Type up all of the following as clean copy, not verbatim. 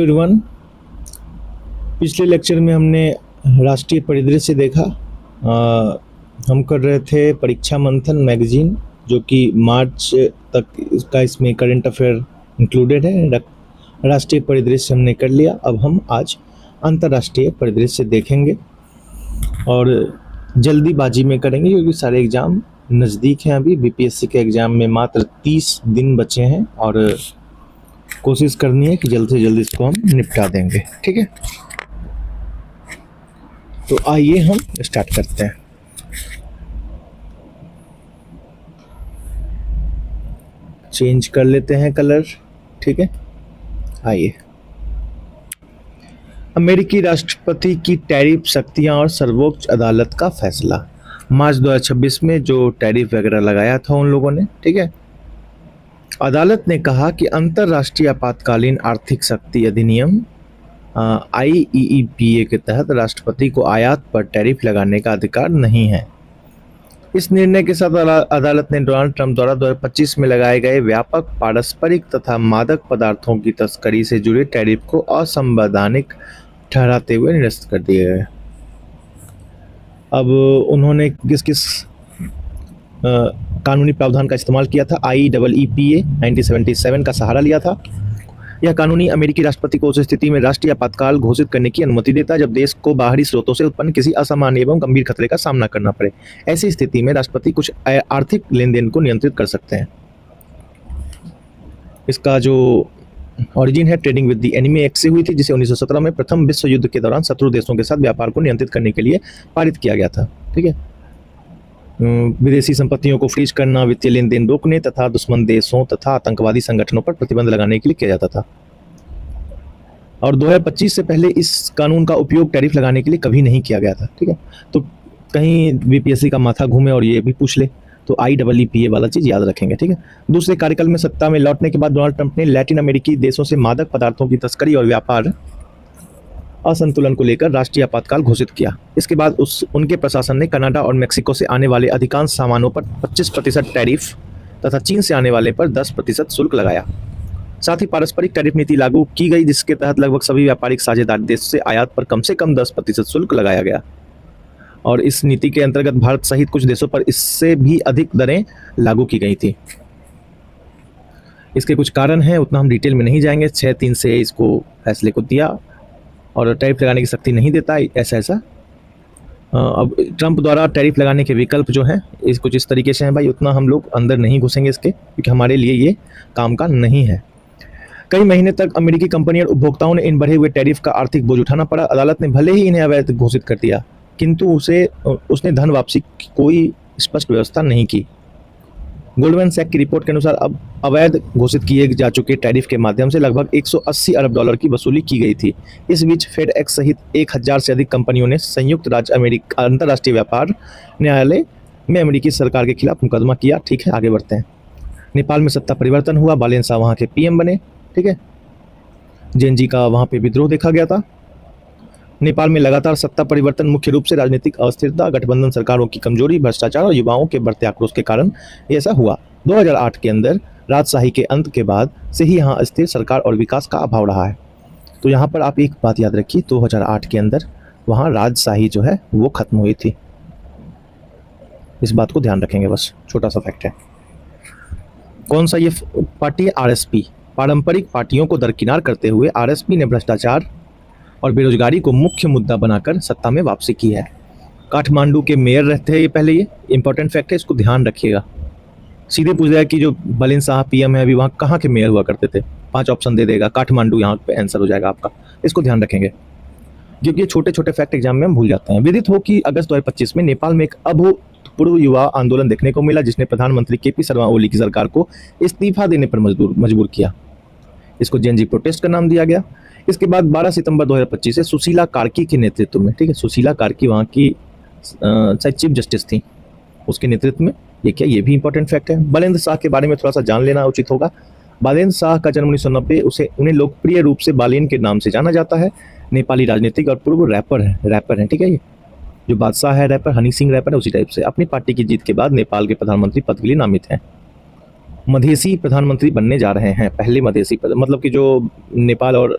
Everyone, पिछले lecture में हमने राष्ट्रीय परिदृश्य देखा। हम कर रहे थे परीक्षा मंथन मैगजीन, जो कि मार्च तक का इसमें करंट अफेयर इंक्लूडेड है। राष्ट्रीय परिदृश्य हमने कर लिया। अब हम आज अंतर्राष्ट्रीय परिदृश्य देखेंगे और जल्दीबाजी में करेंगे क्योंकि सारे एग्ज़ाम नज़दीक हैं। अभी बीपीएससी के एग्ज़ाम में मात्र 30 दिन बचे हैं और कोशिश करनी है कि जल्द से जल्द इसको हम निपटा देंगे। ठीक है, तो आइए हम स्टार्ट करते हैं। चेंज कर लेते हैं कलर। ठीक है, आइए। अमेरिकी राष्ट्रपति की टैरिफ शक्तियां और सर्वोच्च अदालत का फैसला। मार्च 2026 में जो टैरिफ वगैरह लगाया था उन लोगों ने, ठीक है, अदालत ने कहा कि अंतर्राष्ट्रीय आपातकालीन आर्थिक शक्ति अधिनियम IEEPA के तहत राष्ट्रपति को आयात पर टैरिफ लगाने का अधिकार नहीं है। इस निर्णय के साथ अदालत ने डोनाल्ड ट्रंप द्वारा 2025 में लगाए गए व्यापक पारस्परिक तथा मादक पदार्थों की तस्करी से जुड़े टैरिफ को असंवैधानिक ठहराते हुए निरस्त कर दिए गए। अब उन्होंने किस किस कानूनी प्रावधान का इस्तेमाल किया था? IEEPA 1977 का सहारा लिया था। यह कानूनी अमेरिकी राष्ट्रपति को उस स्थिति में राष्ट्रीय आपातकाल घोषित करने की अनुमति देता है जब देश को बाहरी स्रोतों से उत्पन्न किसी असामान्य एवं गंभीर खतरे का सामना करना पड़े। ऐसी स्थिति में राष्ट्रपति कुछ आर्थिक लेन देन को नियंत्रित कर सकते हैं। इसका जो ओरिजिन है trading with the enemy act से हुई थी, जिसे 1917 में प्रथम विश्व युद्ध के दौरान शत्रु देशों के साथ व्यापार को नियंत्रित करने के लिए पारित किया गया था। ठीक है, विदेशी संपत्तियों को फ्रीज करना, वित्तीय लेन देन रोकने तथा दुश्मन देशों तथा आतंकवादी संगठनों पर प्रतिबंध लगाने के लिए किया जाता था। और 2025 से पहले इस कानून का उपयोग टैरिफ लगाने के लिए कभी नहीं किया गया था। ठीक है, तो कहीं बीपीएससी का माथा घूमे और ये भी पूछ ले तो IEEPA वाला चीज़ याद रखेंगे। ठीक है, दूसरे कार्यकाल में सत्ता में लौटने के बाद डोनाल्ड ट्रंप ने लैटिन अमेरिकी देशों से मादक पदार्थों की तस्करी और व्यापार असंतुलन को लेकर राष्ट्रीय आपातकाल घोषित किया। इसके बाद उनके प्रशासन ने कनाडा और मेक्सिको से आने वाले अधिकांश सामानों पर 25% टैरिफ तथा चीन से आने वाले पर 10% शुल्क लगाया। साथ ही पारस्परिक टैरिफ नीति लागू की गई, जिसके तहत लगभग सभी व्यापारिक साझेदार देश से आयात पर कम से कम 10% शुल्क लगाया गया। और इस नीति के अंतर्गत भारत सहित कुछ देशों पर इससे भी अधिक दरें लागू की गई थी। इसके कुछ कारण हैं, उतना हम डिटेल में नहीं जाएंगे। 6-3 से इसको फैसले को दिया और टैरिफ लगाने की शक्ति नहीं देता ऐसा। अब ट्रंप द्वारा टैरिफ लगाने के विकल्प जो हैं इस कुछ इस तरीके से हैं भाई, उतना हम लोग अंदर नहीं घुसेंगे इसके, क्योंकि हमारे लिए ये काम का नहीं है। कई महीने तक अमेरिकी कंपनी और उपभोक्ताओं ने इन बढ़े हुए टैरिफ का आर्थिक बोझ उठाना पड़ा। अदालत ने भले ही इन्हें अवैध घोषित कर दिया, किंतु उसने धन वापसी की कोई स्पष्ट व्यवस्था नहीं की। गोल्डमैन सैक की रिपोर्ट के अनुसार अब अवैध घोषित किए जा चुके टैरिफ के माध्यम से लगभग 180 अरब डॉलर की वसूली की गई थी। इस बीच फेडएक्स सहित 1000 से अधिक कंपनियों ने संयुक्त राज्य अमेरिका अंतर्राष्ट्रीय व्यापार न्यायालय में अमेरिकी सरकार के खिलाफ मुकदमा किया। ठीक है, आगे बढ़ते हैं। नेपाल में सत्ता परिवर्तन हुआ, बालेन शाह वहाँ के PM बने। ठीक है, जेएनजी का वहाँ पे विद्रोह देखा गया था। नेपाल में लगातार सत्ता परिवर्तन मुख्य रूप से राजनीतिक अस्थिरता, गठबंधन सरकारों की कमजोरी, भ्रष्टाचार और युवाओं के बढ़ते आक्रोश के कारण ऐसा हुआ। 2008 के अंदर राजशाही के अंत के बाद से ही यहाँ अस्थिर सरकार और विकास का अभाव रहा है। तो यहाँ पर आप एक बात याद रखिए, 2008 के अंदर वहाँ राजशाही जो है वो खत्म हुई थी। इस बात को ध्यान रखेंगे, बस छोटा सा फैक्ट है। कौन सा ये पार्टी है? RSP। पारंपरिक पार्टियों को दरकिनार करते हुए RSP ने भ्रष्टाचार और बेरोजगारी को मुख्य मुद्दा बनाकर सत्ता में वापसी की है। काठमांडू के मेयर रहते हैं ये पहले, ये इंपॉर्टेंट फैक्ट है, इसको ध्यान रखिएगा। सीधे पूछ जाएगा कि जो बालेन शाह PM है अभी वहाँ कहाँ के मेयर हुआ करते थे, 5 ऑप्शन दे देगा, काठमांडू यहाँ पे आंसर हो जाएगा आपका। इसको ध्यान रखेंगे क्योंकि ये छोटे छोटे फैक्ट एग्जाम में हम भूल जाते हैं। विदित हो कि अगस्त 2025 में नेपाल में एक अभूतपूर्व युवा आंदोलन देखने को मिला, जिसने प्रधानमंत्री KP शर्मा ओली की सरकार को इस्तीफा देने पर मजबूर किया। इसको जेएनजी प्रोटेस्ट का नाम दिया गया। इसके बाद 12 सितंबर 2025 से सुशीला कार्की के नेतृत्व में, ठीक है, सुशीला कार्की वहाँ की शायद चीफ जस्टिस थी, उसके नेतृत्व में ये क्या, ये भी इंपॉर्टेंट फैक्ट है। बालेन्द्र शाह के बारे में थोड़ा सा जान लेना उचित होगा। बालेन्द्र शाह का जन्म 1990, उन्हें लोकप्रिय रूप से बालेन के नाम से जाना जाता है। नेपाली राजनीतिक और पूर्व रैपर हैं। ठीक है, ये जो बादशाह है रैपर, हनी सिंह रैपर है, उसी टाइप से। अपनी पार्टी की जीत के बाद नेपाल के प्रधानमंत्री पद के लिए नामित हैं। मधेसी प्रधानमंत्री बनने जा रहे हैं, पहले मधेसी मतलब कि जो नेपाल और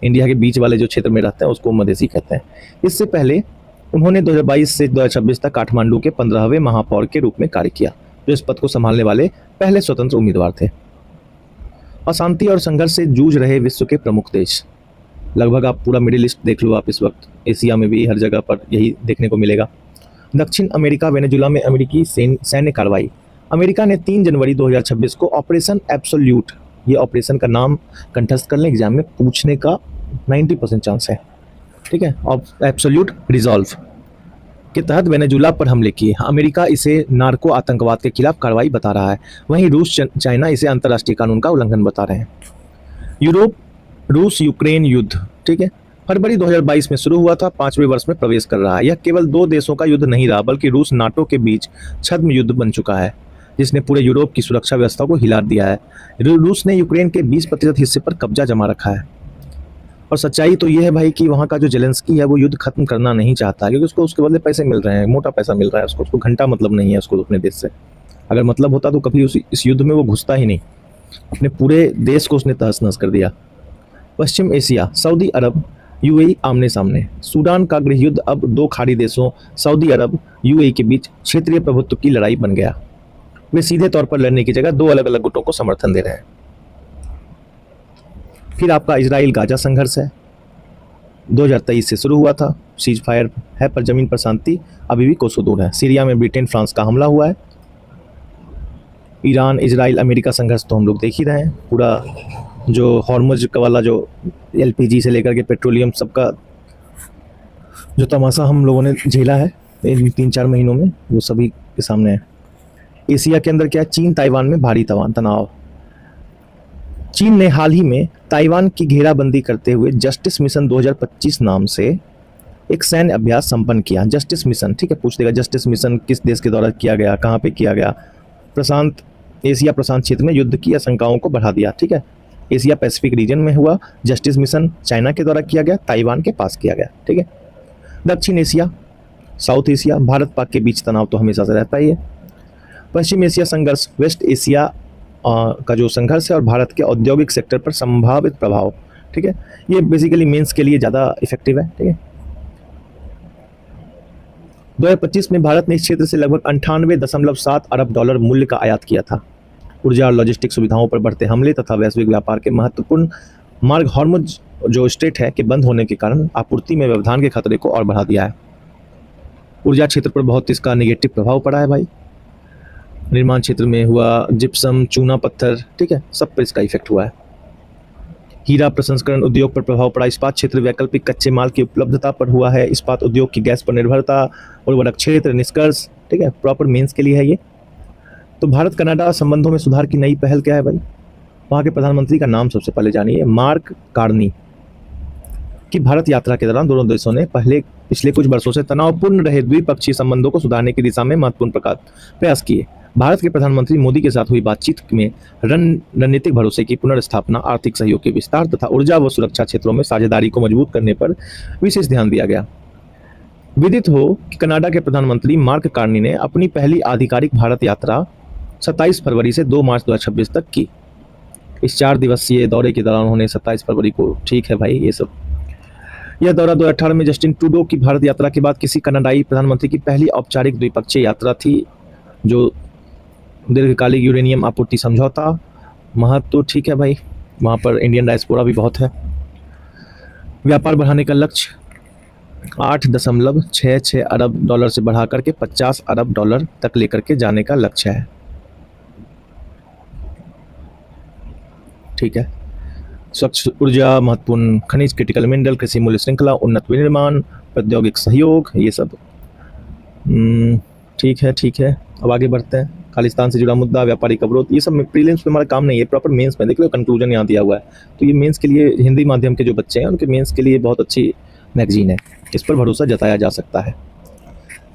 इंडिया के बीच वाले जो क्षेत्र में रहते हैं उसको मधेसी कहते हैं। इससे पहले उन्होंने 2022 से 2026 तक काठमांडू के 15वें महापौर के रूप में कार्य किया, जो इस पद को संभालने वाले पहले स्वतंत्र उम्मीदवार थे। अशांति और संघर्ष से जूझ रहे विश्व के प्रमुख देश, लगभग आप पूरा मिडिल ईस्ट देख लो आप, इस वक्त एशिया में भी हर जगह पर यही देखने को मिलेगा। दक्षिण अमेरिका, वेनेजुला में अमेरिकी सैन्य कार्रवाई। अमेरिका ने 3 जनवरी 2026 को ऑपरेशन एब्सोल्यूट, ये ऑपरेशन का नाम कंठस्थ कर लें, एग्जाम में पूछने का 90% चांस है, ठीक है, एब्सोल्यूट रिजॉल्व के तहत वेनेजुला पर हमले किए। अमेरिका इसे नार्को आतंकवाद के खिलाफ कार्रवाई बता रहा है, वहीं रूस चाइना इसे अंतर्राष्ट्रीय कानून का उल्लंघन बता रहे हैं। यूरोप रूस यूक्रेन युद्ध, ठीक है, फरवरी 2022 में शुरू हुआ था, 5वें वर्ष में प्रवेश कर रहा है। यह केवल 2 देशों का युद्ध नहीं रहा, बल्कि रूस नाटो के बीच छद्म युद्ध बन चुका है, जिसने पूरे यूरोप की सुरक्षा व्यवस्था को हिला दिया है। रूस ने यूक्रेन के 20% हिस्से पर कब्जा जमा रखा है। और सच्चाई तो ये है भाई कि वहाँ का जो जेलेंस्की है वो युद्ध खत्म करना नहीं चाहता, क्योंकि उसको उसके बदले पैसे मिल रहे हैं, मोटा पैसा मिल रहा है उसको घंटा मतलब नहीं है उसको अपने देश से। अगर मतलब होता तो कभी इस युद्ध में वो घुसता ही नहीं, अपने पूरे देश को उसने तहस नहस कर दिया। पश्चिम एशिया, सऊदी अरब यूएई आमने सामने। सूडान का गृह युद्ध अब 2 खाड़ी देशों सऊदी अरब यूएई के बीच क्षेत्रीय प्रभुत्व की लड़ाई बन गया। वे सीधे तौर पर लड़ने की जगह 2 अलग अलग गुटों को समर्थन दे रहे हैं। फिर आपका इजराइल गाजा संघर्ष है, 2023 से शुरू हुआ था, सीज फायर है पर जमीन पर शांति अभी भी कोसों दूर है। सीरिया में ब्रिटेन फ्रांस का हमला हुआ है। ईरान इजराइल अमेरिका संघर्ष तो हम लोग देख ही रहे हैं, पूरा जो हॉर्मुज वाला जो एलपीजी से लेकर के पेट्रोलियम सबका जो तमाशा हम लोगों ने झेला है इन 3-4 महीनों में, वो सभी के सामने है। एशिया के अंदर क्या है, चीन ताइवान में भारी तनाव। चीन ने हाल ही में ताइवान की घेराबंदी करते हुए जस्टिस मिशन 2025 नाम से एक सैन्य अभ्यास संपन्न किया। जस्टिस मिशन, ठीक है, पूछ देगा जस्टिस मिशन किस देश के द्वारा किया गया, कहाँ पे किया गया। एशिया प्रशांत क्षेत्र में युद्ध की आशंकाओं को बढ़ा दिया, ठीक है। एशिया पैसिफिक रीजन में हुआ जस्टिस मिशन, चाइना के द्वारा किया गया, ताइवान के पास किया गया, ठीक है। दक्षिण Asia, south Asia, Bharat Pak के बीच तनाव तो हमेशा से रहता ही है। पश्चिम एशिया संघर्ष, वेस्ट एशिया का जो संघर्ष है और भारत के औद्योगिक सेक्टर पर संभावित प्रभाव, ठीक है, ये बेसिकली मेंस के लिए ज़्यादा इफेक्टिव है, ठीक है। 2025 में भारत ने इस क्षेत्र से लगभग 98.7 अरब डॉलर मूल्य का आयात किया था। ऊर्जा और लॉजिस्टिक सुविधाओं पर बढ़ते हमले तथा वैश्विक व्यापार के महत्वपूर्ण मार्ग हॉर्मुज जो स्ट्रेट है के बंद होने के कारण आपूर्ति में व्यवधान के खतरे को और बढ़ा दिया है। ऊर्जा क्षेत्र पर बहुत इसका नेगेटिव प्रभाव पड़ा है भाई। निर्माण क्षेत्र में हुआ, जिप्सम, चूना पत्थर, ठीक है, सब पर इसका इफेक्ट हुआ है। हीरा प्रसंस्करण उद्योग पर प्रभाव पड़ा। इस्पात क्षेत्र वैकल्पिक कच्चे माल की उपलब्धता पर हुआ है। इस्पात उद्योग की गैस पर निर्भरता, उर्वरक क्षेत्र, निष्कर्ष, ठीक है, प्रॉपर मेंस के लिए है ये। तो भारत कनाडा संबंधों में सुधार की नई पहल क्या है भाई, वहाँ के प्रधानमंत्री का नाम सबसे पहले जानिए, मार्क कार्नी की भारत यात्रा के दौरान दोनों देशों ने पिछले कुछ वर्षों से तनावपूर्ण रहे द्विपक्षीय संबंधों को सुधारने की दिशा में महत्वपूर्ण प्रयास किए। भारत के प्रधानमंत्री मोदी के साथ हुई बातचीत में रणनीतिक भरोसे की पुनर्स्थापना, आर्थिक सहयोग के विस्तार तथा ऊर्जा व सुरक्षा क्षेत्रों में साझेदारी को मजबूत करने पर विशेष ध्यान दिया गया। विदित हो कि कनाडा के प्रधानमंत्री मार्क कार्नी ने अपनी पहली आधिकारिक भारत यात्रा 27 फरवरी से 2 मार्च 2026 तक की। इस 4 दिवसीय दौरे के दौरान उन्होंने 27 फरवरी को, ठीक है भाई, ये सब यह दौरा 2018 में जस्टिन ट्रूडो की भारत यात्रा के बाद किसी कनाडाई प्रधानमंत्री की पहली औपचारिक द्विपक्षीय यात्रा थी। जो दीर्घकालिक यूरेनियम आपूर्ति समझौता, महत्व तो ठीक है भाई, वहाँ पर इंडियन डायस्पोरा भी बहुत है। व्यापार बढ़ाने का लक्ष्य 8.66 अरब डॉलर से बढ़ा करके 50 अरब डॉलर तक लेकर के जाने का लक्ष्य है, ठीक है। स्वच्छ ऊर्जा, महत्वपूर्ण खनिज, क्रिटिकल मिनरल, कृषि मूल्य श्रृंखला, उन्नत विनिर्माण, प्रौद्योगिक सहयोग, ये सब ठीक है, ठीक है। अब आगे बढ़ते हैं। खालिस्तान से जुड़ा मुद्दा, व्यापारिक अवरोध, ये सब प्रीलिम्स में हमारा काम नहीं है, प्रॉपर मेंस में देख लो कंक्लूजन यहाँ दिया हुआ है। तो ये मेंस के लिए, हिंदी माध्यम के जो बच्चे हैं उनके मेंस के लिए बहुत अच्छी मैगजीन है, इस पर भरोसा जताया जा सकता है।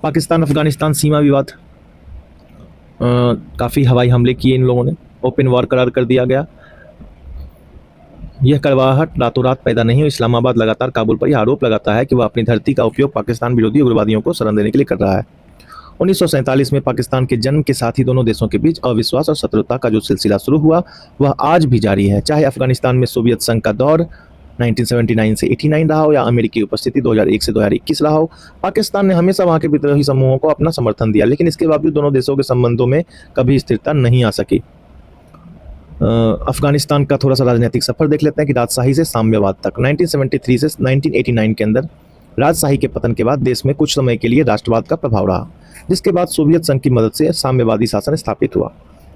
पाकिस्तान अफगानिस्तान सीमा विवाद, काफ़ी हवाई हमले किए इन लोगों ने, ओपन वॉर करार कर दिया गया। यह कड़वाहट रातों रात पैदा नहीं हुई। इस्लामाबाद लगातार काबुल पर यह आरोप लगाता है कि वह अपनी धरती का उपयोग पाकिस्तान विरोधी उग्रवादियों को शरण देने के लिए कर रहा है। 1947 में पाकिस्तान के जन्म के साथ ही दोनों देशों के बीच अविश्वास और शत्रुता का जो सिलसिला शुरू हुआ वह आज भी जारी है। चाहे अफगानिस्तान में सोवियत संघ का दौर 1979 से 89 रहा हो या अमेरिकी उपस्थिति 2001 से 2021 रहा हो, पाकिस्तान ने हमेशा वहाँ के विद्रोही समूहों को अपना समर्थन दिया, लेकिन इसके बावजूद दोनों देशों के संबंधों में कभी स्थिरता नहीं आ सकी। अफगानिस्तान का थोड़ा सा राजनीतिक सफर देख लेते हैं कि राजशाही से साम्यवाद तक। 1973 से 1989 के अंदर राजशाही के पतन के बाद देश में कुछ समय के लिए राष्ट्रवाद का प्रभाव रहा, जिसके बाद सोवियत संघ की मदद से साम्यवादी शासन स्थापित हुआ।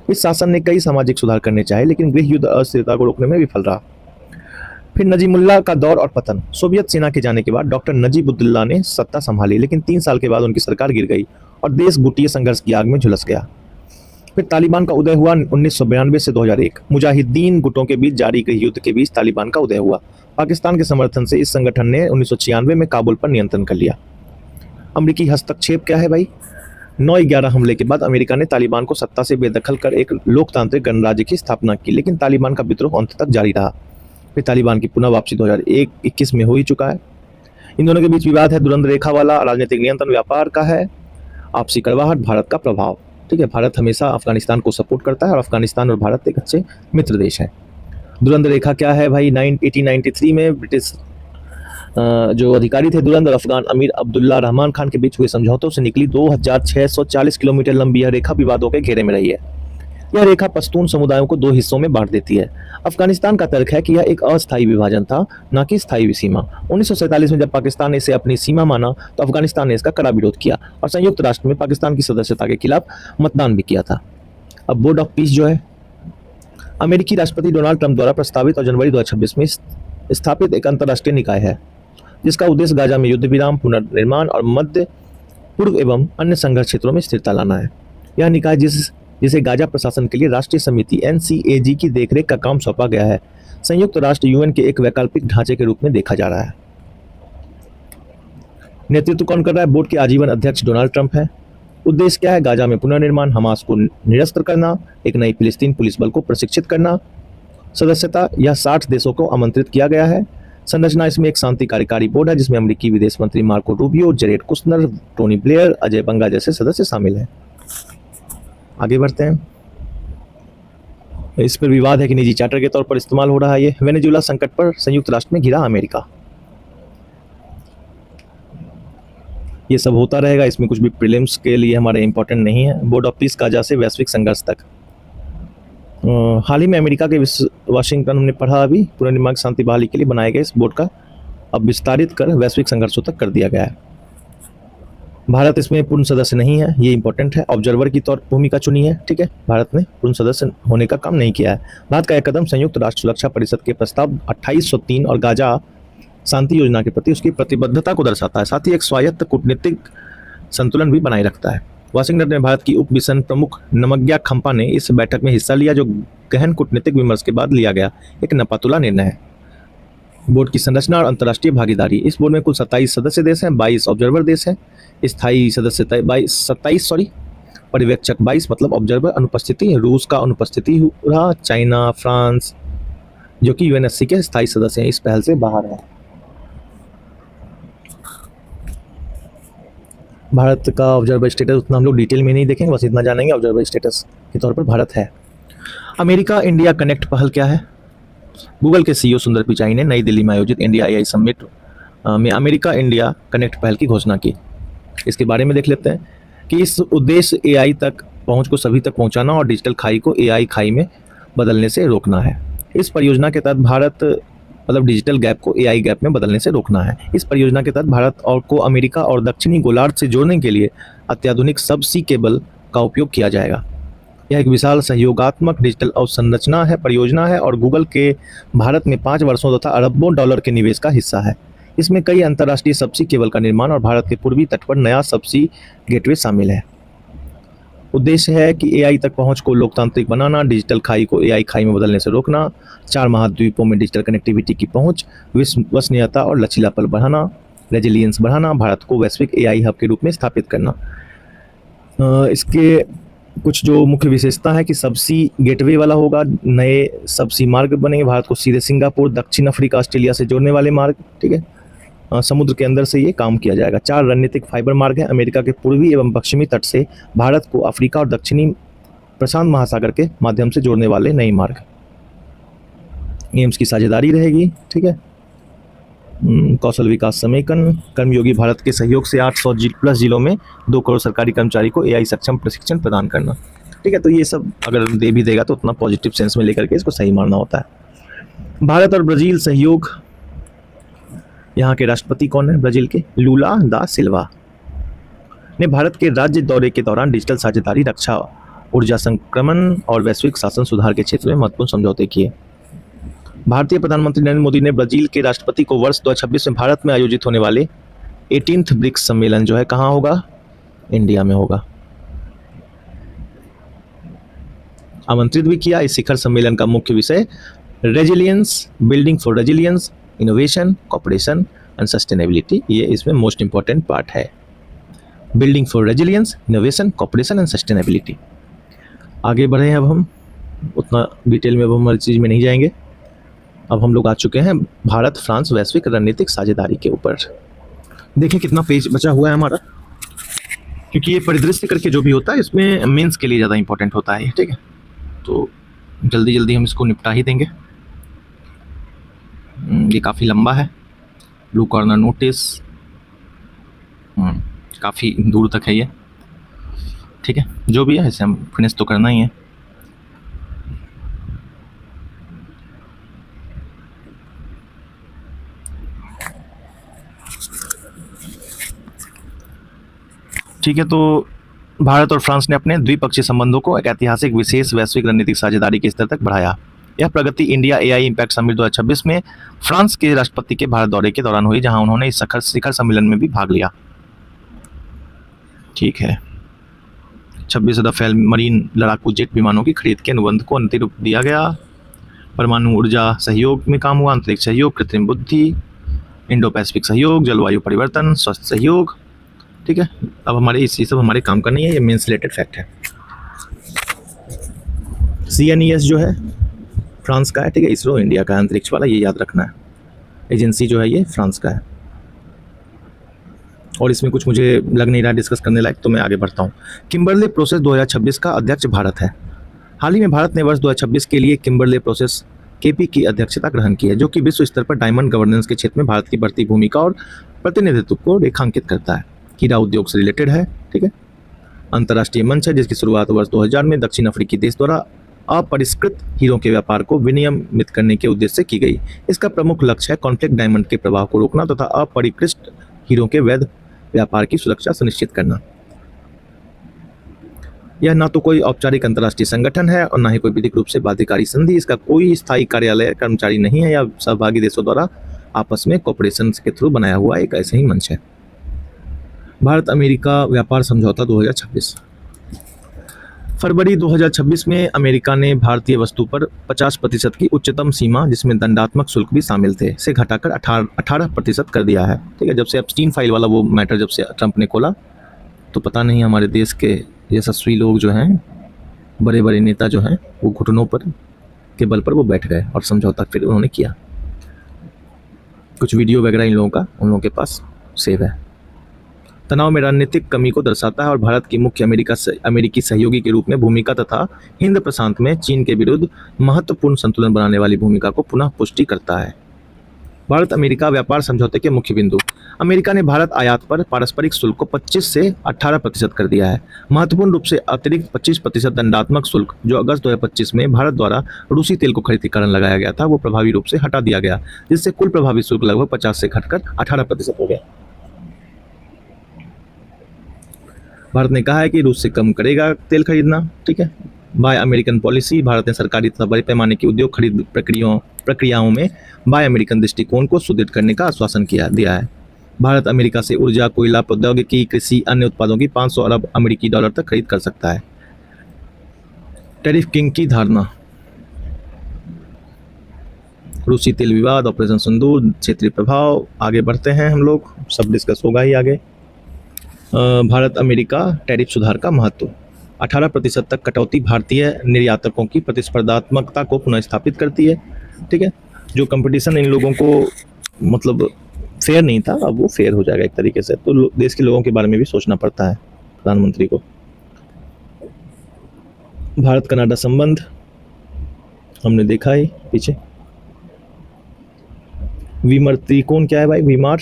इस शासन ने कई सामाजिक सुधार करने चाहे, लेकिन गृह युद्ध अस्थिरता को रोकने में विफल रहा। फिर नजीमुल्लाह का दौर और पतन। सोवियत सेना के जाने के बाद डॉक्टर नजीबुद्दौला ने सत्ता संभाली, लेकिन 3 साल के बाद उनकी सरकार गिर गई और देश गुटिया संघर्ष की आग में झुलस गया। फिर तालिबान का उदय हुआ 1992 से 2001। मुजाहिदीन गुटों के बीच जारी गृह युद्ध के बीच तालिबान का उदय हुआ। पाकिस्तान के समर्थन से इस संगठन ने 1996 में काबुल पर नियंत्रण कर लिया। अमेरिकी हस्तक्षेप क्या है भाई? 9/11 हमले के बाद अमेरिका ने तालिबान को सत्ता से बेदखल कर एक लोकतांत्रिक गणराज्य की स्थापना की, लेकिन तालिबान का विद्रोह अंत तक जारी रहा। फिर तालिबान की पुनः वापसी 2021 में हो ही चुका है। इन दोनों के बीच विवाद है दुरंत रेखा वाला, राजनीतिक नियंत्रण व्यापार का है, आपसी कड़वाहट, भारत का प्रभाव। ठीक है, भारत हमेशा अफगानिस्तान को सपोर्ट करता है और अफगानिस्तान और भारत एक अच्छे मित्र देश हैं। दुरंत रेखा क्या है भाई? 1893 में ब्रिटिश जो अधिकारी थे दुरंत और अफगान अमीर अब्दुल्ला रहमान खान के बीच हुए समझौतों से निकली 2640 किलोमीटर लंबी यह रेखा विवादों के घेरे में रही है। यह रेखा पश्तून समुदायों को 2 हिस्सों में बांट देती है। अफगानिस्तान का तर्क है कि यह एक अस्थायी विभाजन था, न कि स्थायी सीमा। 1947 में जब पाकिस्तान ने इसे अपनी सीमा माना तो अफगानिस्तान ने इसका कड़ा विरोध किया और संयुक्त राष्ट्र में पाकिस्तान की सदस्यता के खिलाफ मतदान भी किया था। अब बोर्ड ऑफ पीस जो है, अमेरिकी राष्ट्रपति डोनाल्ड ट्रंप द्वारा प्रस्तावित और जनवरी 2026 में स्थापित एक अंतर्राष्ट्रीय निकाय है, जिसका उद्देश्य गाजा में युद्ध विराम, पुनर्निर्माण और मध्य पूर्व एवं अन्य संघर्ष क्षेत्रों में स्थिरता लाना है। यह निकाय जिसे गाजा प्रशासन के लिए राष्ट्रीय समिति NCAG की देखरेख का काम सौंपा गया है, संयुक्त राष्ट्र UN के एक वैकल्पिक ढांचे के रूप में देखा जा रहा है। नेतृत्व कौन कर रहा है? बोर्ड के आजीवन अध्यक्ष डोनाल्ड ट्रंप है। उद्देश्य क्या है? गाजा में पुनर्निर्माण, हमास को निरस्त करना, एक नई फिलिस्तीन पुलिस बल को प्रशिक्षित करना। सदस्यता यह 60 देशों को आमंत्रित किया गया है। संरचना इसमें एक शांति कार्यकारी बोर्ड है, जिसमें अमेरिकी विदेश मंत्री Marco Rubio, Jared Kushner, Tony Blair, Ajay Banga जैसे सदस्य शामिल हैं। आगे बढ़ते हैं। इस पर विवाद है कि निजी चार्टर के तौर पर इस्तेमाल हो रहा है। ये वेनेजुएला संकट पर संयुक्त राष्ट्र में घिरा अमेरिका। ये सब होता रहेगा, इसमें कुछ भी प्रीलिम्स के लिए हमारे इंपॉर्टेंट नहीं है। बोर्ड ऑफ पीस गाजा से वैश्विक संघर्ष तक। हाल ही में अमेरिका के वाशिंगटन हमने पढ़ा, अभी पुनर्निर्माण शांति बहाली के लिए बनाए गए इस बोर्ड का अब विस्तारित कर वैश्विक संघर्षों तक कर दिया गया है। भारत इसमें पूर्ण सदस्य नहीं है, ये इंपॉर्टेंट है। ऑब्जर्वर की तौर भूमिका चुनी है, ठीक है। भारत ने पूर्ण सदस्य होने का काम नहीं किया है। भारत का यह कदम संयुक्त राष्ट्र सुरक्षा परिषद के प्रस्ताव 2803 और गाजा शांति योजना के प्रति उसकी प्रतिबद्धता को दर्शाता है, साथ ही एक स्वायत्त कूटनीतिक संतुलन भी बनाए रखता है। वाशिंगटन में भारत की उप मिशन प्रमुख नमग्या खम्पा ने इस बैठक में हिस्सा लिया, जो गहन कूटनीतिक विमर्श के बाद लिया गया एक नपातुला निर्णय है। बोर्ड की संरचना और अंतर्राष्ट्रीय भागीदारी। इस बोर्ड में कुल 27 सदस्य देश हैं, 22 ऑब्जर्वर देश हैं। स्थायी सदस्य 27 पर्यवेक्षक 22, मतलब ऑब्जर्वर अनुपस्थिति। रूस का अनुपस्थिति रहा, चाइना, फ्रांस जो कि यूएनएससी के स्थायी सदस्य हैं, इस पहल से बाहर है। भारत का ऑब्जर्वर स्टेटस उतना हम लोग डिटेल में नहीं देखेंगे, बस इतना जानेंगे ऑब्जर्वर स्टेटस के तौर पर भारत है। अमेरिका इंडिया कनेक्ट पहल क्या है? गूगल के सीईओ सुंदर पिचाई ने नई दिल्ली में आयोजित इंडिया एआई समिट में अमेरिका इंडिया कनेक्ट पहल की घोषणा की। इसके बारे में देख लेते हैं कि इस उद्देश्य एआई तक पहुंच को सभी तक पहुंचाना और डिजिटल खाई को एआई खाई में बदलने से रोकना है। इस परियोजना के तहत भारत मतलब डिजिटल गैप को एआई गैप में बदलने से रोकना है। इस परियोजना के तहत भारत और को अमेरिका और दक्षिणी गोलार्ध से जोड़ने के लिए अत्याधुनिक सबसी केबल का उपयोग किया जाएगा। यह एक विशाल सहयोगात्मक डिजिटल अवसंरचना है, परियोजना है और गूगल के भारत में 5 वर्षों तथा अरबों डॉलर के निवेश का हिस्सा है। इसमें कई अंतर्राष्ट्रीय सबसी केबल का निर्माण और भारत के पूर्वी तट पर नया सबसी गेटवे शामिल है। उद्देश्य है कि एआई तक पहुंच को लोकतांत्रिक बनाना, डिजिटल खाई को एआई खाई में बदलने से रोकना, 4 महाद्वीपों में डिजिटल कनेक्टिविटी की पहुंच, विश्वसनीयता और लचीलापन बढ़ाना, रेजिलियंस बढ़ाना, भारत को वैश्विक एआई हब के रूप में स्थापित करना। इसके कुछ जो मुख्य विशेषता है कि सबसी गेटवे वाला होगा, नए सबसी मार्ग बनेंगे, भारत को सीधे सिंगापुर, दक्षिण अफ्रीका, ऑस्ट्रेलिया से जोड़ने वाले मार्ग, ठीक है। समुद्र के अंदर से ये काम किया जाएगा। 4 रणनीतिक फाइबर मार्ग हैं, अमेरिका के पूर्वी एवं पश्चिमी तट से भारत को अफ्रीका और दक्षिणी प्रशांत महासागर के माध्यम से जोड़ने वाले नए मार्ग। एम्स की साझेदारी रहेगी, ठीक है। कौशल विकास समेकन, कर्मयोगी भारत के सहयोग से 800 प्लस जिलों में 2 करोड़ सरकारी कर्मचारी को एआई सक्षम प्रशिक्षण प्रदान करना। ठीक है, तो ये सब अगर दे भी देगा तो उतना पॉजिटिव सेंस में लेकर के इसको सही मानना होता है। भारत और ब्राज़ील सहयोग, यहाँ के राष्ट्रपति कौन है ब्राज़ील के? लूला दा सिल्वा ने भारत के राज्य दौरे के दौरान डिजिटल साझेदारी, रक्षा, ऊर्जा संक्रमण और वैश्विक शासन सुधार के क्षेत्र में महत्वपूर्ण समझौते किए। भारतीय प्रधानमंत्री नरेंद्र मोदी ने ब्राज़ील के राष्ट्रपति को वर्ष 2026 में भारत में आयोजित होने वाले 18th ब्रिक्स सम्मेलन जो है कहाँ होगा? इंडिया में होगा, आमंत्रित भी किया। इस शिखर सम्मेलन का मुख्य विषय resilience, building for resilience, innovation, cooperation and sustainability, ये इसमें मोस्ट इंपॉर्टेंट पार्ट है। Building for resilience, innovation, cooperation and sustainability. आगे बढ़े हैं अब हम, उतना डिटेल में अब हम हर चीज़ में नहीं जाएंगे। अब हम लोग आ चुके हैं भारत फ्रांस वैश्विक रणनीतिक साझेदारी के ऊपर। देखें कितना पेज बचा हुआ है हमारा, क्योंकि ये परिदृश्य करके जो भी होता है इसमें मेंस के लिए ज़्यादा इंपॉर्टेंट होता है। ठीक है, तो जल्दी जल्दी हम इसको निपटा ही देंगे। ये काफ़ी लंबा है। ब्लू कॉर्नर नोटिस काफ़ी दूर तक है ये। ठीक है, जो भी है इसे हम फिनिश तो करना ही है। ठीक है, तो भारत और फ्रांस ने अपने द्विपक्षीय संबंधों को एक ऐतिहासिक विशेष वैश्विक रणनीतिक साझेदारी के स्तर तक बढ़ाया। यह प्रगति इंडिया एआई इम्पैक्ट समिट 2026 में फ्रांस के राष्ट्रपति के भारत दौरे के दौरान हुई, जहां उन्होंने इस शिखर सम्मेलन में भी भाग लिया। ठीक है, 26 राफेल मरीन लड़ाकू जेट विमानों की खरीद के अनुबंध को अंतिम रूप दिया गया। परमाणु ऊर्जा सहयोग में काम हुआ, अंतरिक्ष सहयोग, कृत्रिम बुद्धि, इंडो पैसिफिक सहयोग, जलवायु परिवर्तन, स्वास्थ्य सहयोग। ठीक है, अब हमारे इसी सब हमारे काम करनी है, ये मेंस रिलेटेड फैक्ट है। CNES जो है फ्रांस का है। ठीक है, इसरो इंडिया का है, अंतरिक्ष वाला, ये याद रखना है। एजेंसी जो है ये फ्रांस का है, और इसमें कुछ मुझे लग नहीं रहा डिस्कस करने लायक, तो मैं आगे बढ़ता हूँ। किम्बरले प्रोसेस 2026 का अध्यक्ष भारत है। हाल ही में भारत ने वर्ष 2026 के लिए किम्बरले प्रोसेस KP की अध्यक्षता ग्रहण की है, जो कि विश्व स्तर पर डायमंड गवर्नेंस के क्षेत्र में भारत की बढ़ती भूमिका और प्रतिनिधित्व को रेखांकित करता है। हीरा उद्योग से रिलेटेड है। ठीक है, अंतर्राष्ट्रीय मंच है जिसकी शुरुआत वर्ष 2000 में दक्षिण अफ्रीकी देश द्वारा अपरिष्कृत हीरों के व्यापार को विनियमित करने के उद्देश्य से की गई। इसका प्रमुख लक्ष्य है कॉन्फ्लिक्ट डायमंड के प्रवाह को रोकना तथा अपरिष्कृत हीरों के वैध व्यापार की सुरक्षा सुनिश्चित करना। यह ना तो कोई औपचारिक अंतर्राष्ट्रीय संगठन है और ना ही कोई विधिक रूप से बाध्यकारी संधि। इसका कोई स्थायी कार्यालय, कर्मचारी नहीं है, या सहभागी देशों द्वारा आपस में कोऑपरेशन के थ्रू बनाया हुआ एक ऐसे ही मंच है। भारत अमेरिका व्यापार समझौता 2026। फरवरी 2026 में अमेरिका ने भारतीय वस्तु पर 50% की उच्चतम सीमा, जिसमें दंडात्मक शुल्क भी शामिल थे, से घटाकर 18% कर दिया है। ठीक है, जब से एप्स्टीन फाइल वाला वो मैटर जब से ट्रंप ने खोला, तो पता नहीं हमारे देश के यशस्वी लोग जो हैं, बड़े बड़े नेता जो हैं, वो घुटनों पर के बल पर वो बैठ गए और समझौता फिर उन्होंने किया। कुछ वीडियो वगैरह इन लोगों का उन लोगों के पास सेव है। तनाव में रणनीतिक कमी को दर्शाता है और भारत की मुख्य अमेरिकी सहयोगी के रूप में भूमिका तथा हिंद प्रशांत में चीन के विरुद्ध महत्वपूर्ण संतुलन बनाने वाली भूमिका को पुनः पुष्टि करता है। भारत अमेरिका व्यापार समझौते के मुख्य बिंदु। अमेरिका ने भारत आयात पर पारस्परिक शुल्क को 25 से 18% कर दिया है। महत्वपूर्ण रूप से अतिरिक्त 25% दंडात्मक शुल्क जो अगस्त 2025 में भारत द्वारा रूसी तेल को खरीद के कारण लगाया गया था, वो प्रभावी रूप से हटा दिया गया, जिससे कुल प्रभावी शुल्क लगभग 50 से घटकर 18% हो गया। भारत ने कहा है कि रूस से कम करेगा तेल खरीदना। ठीक है, बाय अमेरिकन पॉलिसी। भारत ने सरकारी तथा बड़े पैमाने की उद्योग खरीद प्रक्रियाओं में बाय अमेरिकन दृष्टिकोण को सुदृढ़ करने का आश्वासन दिया है। भारत अमेरिका से ऊर्जा, कोयला, प्रौद्योगिकी, कृषि, अन्य उत्पादों की 500 अरब अमेरिकी डॉलर तक खरीद कर सकता है। टैरिफ किंग की धारणा। रूसी तेल विवाद, ऑपरेशन सिंदूर, क्षेत्रीय प्रभाव। आगे बढ़ते हैं हम लोग, सब डिस्कस होगा ही आगे। भारत अमेरिका टैरिफ सुधार का महत्व। 18% तक कटौती भारतीय निर्यातकों की प्रतिस्पर्धात्मकता को पुनः स्थापित करती है। ठीक है, जो कंपटीशन इन लोगों को मतलब फेयर नहीं था, अब वो फेयर हो जाएगा एक तरीके से। तो देश के लोगों के बारे में भी सोचना पड़ता है प्रधानमंत्री को। भारत कनाडा संबंध हमने देखा ही पीछे। वीमर त्रिकोण क्या है भाई? वीमार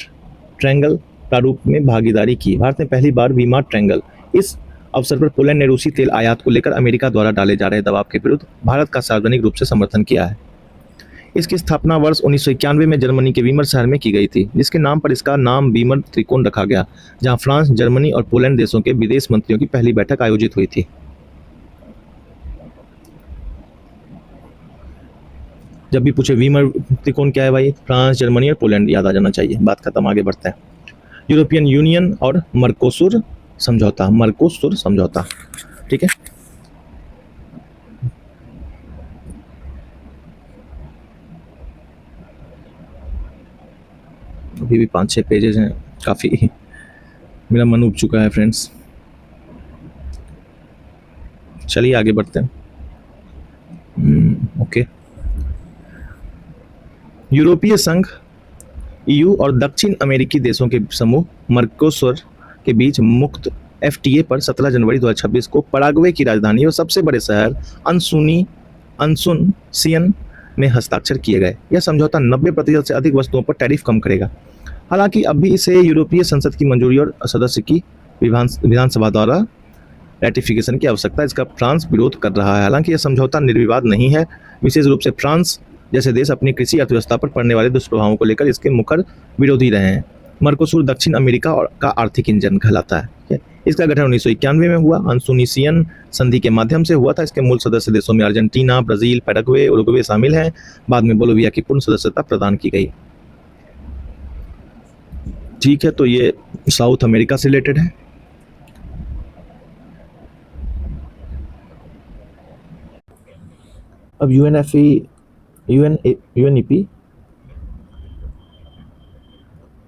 ट्रायंगल प्रारूप में भागीदारी की। भारत ने पहली बार वीमार ट्रायंगल। इस अवसर पर पोलैंड ने रूसी तेल आयात को लेकर अमेरिका द्वारा डाले जा रहे दबाव के विरुद्ध भारत का सार्वजनिक रूप से समर्थन किया है। इसकी स्थापना वर्ष 1991 में जर्मनी के वीमर शहर में की गई थी, जिसके नाम पर इसका नाम वीमर त्रिकोण रखा गया, जहां फ्रांस, जर्मनी और पोलैंड देशों के विदेश मंत्रियों की पहली बैठक आयोजित हुई थी। जब भी पूछे वीमर त्रिकोण क्या है भाई, फ्रांस, जर्मनी और पोलैंड याद आ जाना चाहिए। बात खत्म, आगे बढ़ते हैं। यूरोपियन यूनियन और मर्कोसुर समझौता। मर्कोसुर समझौता, ठीक है। अभी भी 5-6 पेजेस हैं, काफ़ी मेरा मन उब चुका है फ्रेंड्स। चलिए आगे बढ़ते हैं। ओके। यूरोपीय संघ, ईयू और दक्षिण अमेरिकी देशों के समूह मर्कोसुर के बीच मुक्त एफटीए पर 17 जनवरी 2026 को पराग्वे की राजधानी और सबसे बड़े शहर अंसुनसियन में हस्ताक्षर किए गए। यह समझौता 90% से अधिक वस्तुओं पर टैरिफ कम करेगा। हालांकि अभी इसे यूरोपीय संसद की मंजूरी और सदस्य की विधानसभा द्वारा रैटिफिकेशन की आवश्यकता है। इसका फ्रांस विरोध कर रहा है। हालांकि यह समझौता निर्विवाद नहीं है। विशेष रूप से फ्रांस जैसे देश अपनी कृषि अर्थव्यवस्था पर पड़ने वाले दुष्प्रभावों को लेकर इसके मुखर विरोधी रहे हैं। मर्कोसुर दक्षिण अमेरिका का आर्थिक इंजन कहलाता है। इसका गठन 1991 में हुआ। अंसुनिसियन संधि के माध्यम से हुआ था। इसके मूल सदस्य देशों में अर्जेंटीना, ब्राजील, पैराग्वे, उरुग्वे शामिल हैं। बाद में बोलोविया की पूर्ण सदस्यता प्रदान की गई। ठीक है, तो ये साउथ अमेरिका से रिलेटेड है। अब यूएनईपी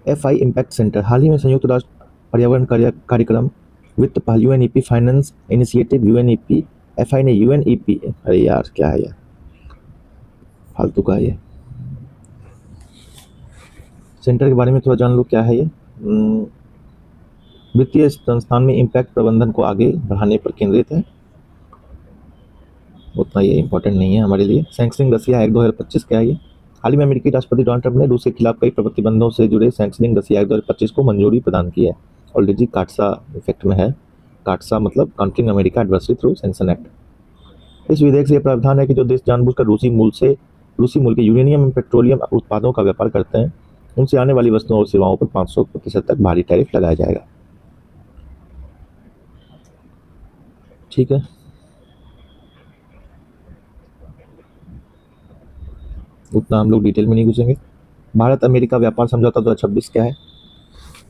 एफआई इम्पैक्ट सेंटर। हाल ही में संयुक्त राष्ट्र पर्यावरण कार्यक्रम वित्त पहल UNEP finance initiative UNEP FI ने यूएनईपी, अरे यार क्या है यार, फालतू का ये सेंटर के बारे में थोड़ा जान लो। क्या है ये? वित्तीय संस्थान में इम्पैक्ट प्रबंधन को आगे बढ़ाने पर केंद्रित है। उतना ये इम्पोर्टेंट नहीं है हमारे लिए। सैंक्शनिंग रसिया एक्ट 2025 क्या है ये? हाल ही में अमेरिकी राष्ट्रपति डोनाल्ड ट्रंप ने रूस के खिलाफ कई प्रतिबंधों से जुड़े सैंक्शनिंग रसिया एक्ट 2025 को मंजूरी प्रदान की है। ऑलरेडी काटसा इफेक्ट में है। काटसा मतलब countering America adversary through sanction act. इस विधेयक से यह प्रावधान है कि जो देश जानबूझकर रूसी मूल के यूरेनियम एवं पेट्रोलियम उत्पादों का व्यापार करते हैं, उनसे आने वाली वस्तुओं और सेवाओं पर 500% तक भारी टैरिफ लगाया जाएगा। ठीक है, उतना हम लोग डिटेल में नहीं घुसेंगे। भारत अमेरिका व्यापार समझौता 2026 क्या है?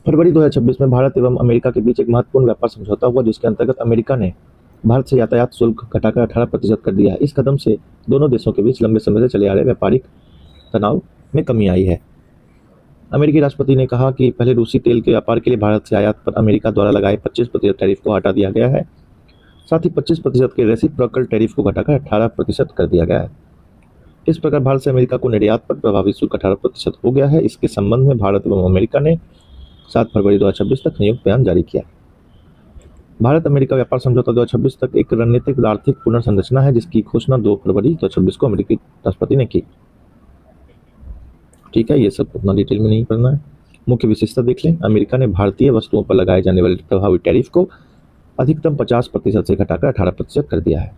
फरवरी 2026 में भारत एवं अमेरिका के बीच एक महत्वपूर्ण व्यापार समझौता हुआ, जिसके अंतर्गत अमेरिका ने भारत से यातायात शुल्क घटाकर 18% कर दिया है। इस कदम से दोनों देशों के बीच लंबे समय से चले आ रहे व्यापारिक तनाव में कमी आई है। अमेरिकी राष्ट्रपति ने कहा कि पहले रूसी तेल के व्यापार के लिए भारत से आयात पर अमेरिका द्वारा लगाए 25% टैरिफ को हटा दिया गया है। साथ ही 25% के रेसिप्रोकल टैरिफ को घटाकर 18% कर दिया गया है। इस प्रकार भारत से अमेरिका को निर्यात पर प्रभावी शुल्क 18% हो गया है। इसके संबंध में भारत एवं अमेरिका ने 7 फरवरी 2026 तक संयुक्त बयान जारी किया। भारत अमेरिका व्यापार समझौता 2026 तक एक रणनीतिक और आर्थिक पुनर्संरचना है, जिसकी घोषणा 2 फरवरी 2026 को अमेरिकी राष्ट्रपति ने की। ठीक है, ये सब उतना डिटेल में नहीं पढ़ना है। मुख्य विशेषता देख लें। अमेरिका ने भारतीय वस्तुओं पर लगाए जाने वाले प्रभावी टैरिफ को अधिकतम 50% से घटाकर 18% कर दिया है।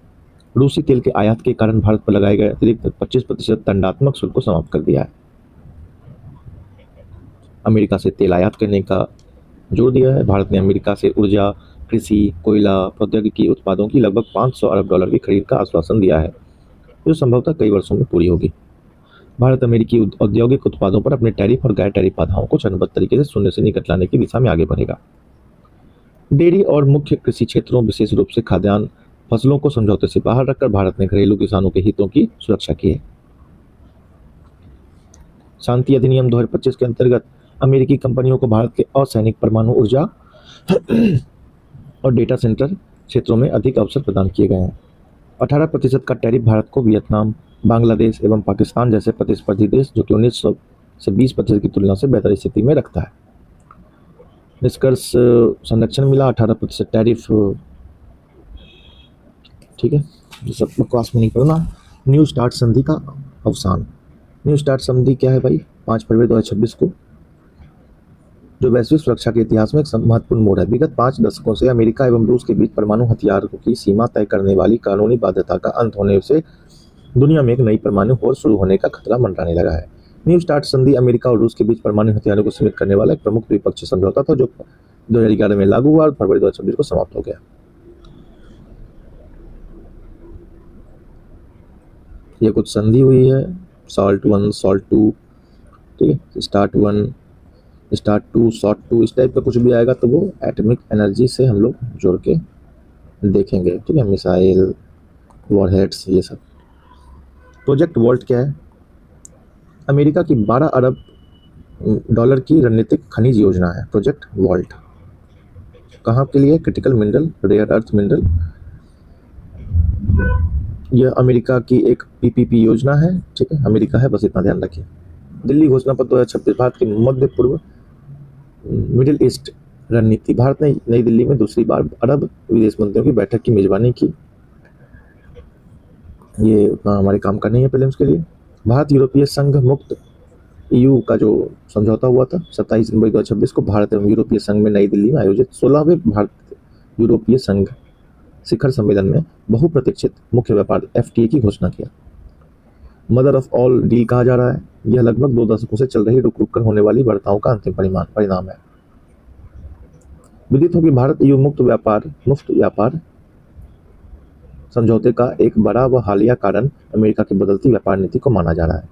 रूसी तेल के आयात के कारण भारत पर लगाए गए अतिरिक्त 25% दंडात्मक शुल्क को समाप्त कर दिया है। अमेरिका से तेल आयात करने का जोर दिया है। भारत ने अमेरिका से ऊर्जा, कृषि, कोयला, प्रौद्योगिकी उत्पादों की लगभग $500 अरब की खरीद का आश्वासन दिया है, जो संभवतः कई वर्षों में पूरी होगी। भारत अमेरिकी औद्योगिक उत्पादों पर अपने टैरिफ और गैर टैरिफ बाधाओं को चरणबद्ध तरीके से शून्य से निकट लाने की दिशा में आगे बढ़ेगा। डेयरी और मुख्य कृषि क्षेत्रों, विशेष रूप से खाद्यान्न फसलों को समझौते से बाहर रखकर भारत ने घरेलू किसानों के हितों की सुरक्षा की है। शांति अधिनियम 2025 के अंतर्गत अमेरिकी कंपनियों को भारत के असैनिक परमाणु ऊर्जा और डेटा सेंटर क्षेत्रों में अधिक अवसर प्रदान किए गए हैं। 18% का टैरिफ भारत को वियतनाम, बांग्लादेश एवं पाकिस्तान जैसे प्रतिस्पर्धी देश, जो कि 1900 से 20% की तुलना से बेहतर स्थिति में रखता है। निष्कर्ष संरक्षण मिला, 18% टैरिफ। ठीक है, ये सब बकवास में नहीं पढ़ना। न्यू स्टार्ट संधि का अवसान। न्यू स्टार्ट संधि क्या है भाई? 5 फरवरी 2026 को, जो वैश्विक सुरक्षा के इतिहास में एक महत्वपूर्ण मोड़ है। विगत 5 दशकों से अमेरिका एवं रूस के बीच परमाणु हथियारों की सीमा तय करने वाली कानूनी बाध्यता का अंत होने से दुनिया में एक नई परमाणु होड़ शुरू होने का खतरा मंडराने लगा है। न्यू स्टार्ट संधि अमेरिका और रूस के बीच परमाणु हथियारों को सीमित करने वाला एक प्रमुख द्विपक्षीय समझौता था, जो 2011 में लागू हुआ और फरवरी 2026 को समाप्त हो गया। ये कुछ संधि हुई है, सॉल्ट 1, सॉल्ट 2, ठीक है, स्टार्ट 1, स्टार्ट 2, शॉर्ट 2, इस टाइप का कुछ भी आएगा तो वो एटॉमिक एनर्जी से हम लोग जोड़ के देखेंगे, ठीक है, मिसाइल, वॉरहेड्स, ये सब। प्रोजेक्ट वॉल्ट क्या है? अमेरिका की 12 अरब डॉलर की रणनीतिक खनिज योजना है प्रोजेक्ट वॉल्ट। कहाँ के लिए? Critical mineral, rare earth mineral. यह अमेरिका की एक पीपीपी योजना है, ठीक है, अमेरिका है, बस इतना ध्यान रखिए। दिल्ली घोषणा पत्र 2026, भारत की मध्य पूर्व मिडिल ईस्ट रणनीति। भारत ने नई दिल्ली में दूसरी बार अरब विदेश मंत्रियों की बैठक की मेजबानी की। ये उतना हमारे काम का नहीं है प्रीलिम्स के लिए। भारत यूरोपीय संघ मुक्त ईयू का जो समझौता हुआ था 27 जनवरी 2026 को भारत एवं यूरोपीय संघ में नई दिल्ली में आयोजित 16वें भारत यूरोपीय संघ शिखर सम्मेलन में बहुप्रतीक्षित मुख्य व्यापार FTA की घोषणा किया। मदर ऑफ ऑल डील कहा जा रहा है। यह लगभग 2 दशकों से चल रही रुक रुक कर होने वाली वार्ताओं का अंतिम परिणाम है। विदित हो कि भारत EU मुफ्त व्यापार समझौते का एक बड़ा व हालिया कारण अमेरिका की बदलती व्यापार नीति को माना जा रहा है।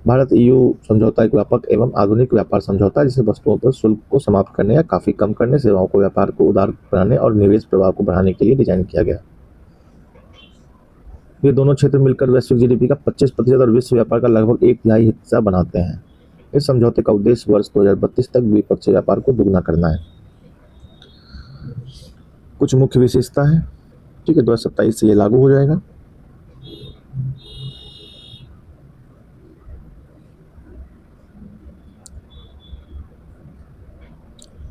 भारत EU समझौता एक व्यापक एवं आधुनिक व्यापार समझौता है, जिसे वस्तुओं पर शुल्क को समाप्त करने या काफी कम करने, सेवाओं को व्यापार को उदार बनाने और निवेश प्रवाह को बढ़ाने के लिए डिजाइन किया गया। ये दोनों क्षेत्र मिलकर वैश्विक GDP का 25% और विश्व व्यापार का लगभग 1/3 हिस्सा बनाते हैं। इस समझौते का उद्देश्य वर्ष 2032 तक द्विपक्षीय व्यापार को दुगना करना है। कुछ मुख्य विशेषता है, ठीक है, 2027 से ये लागू हो जाएगा।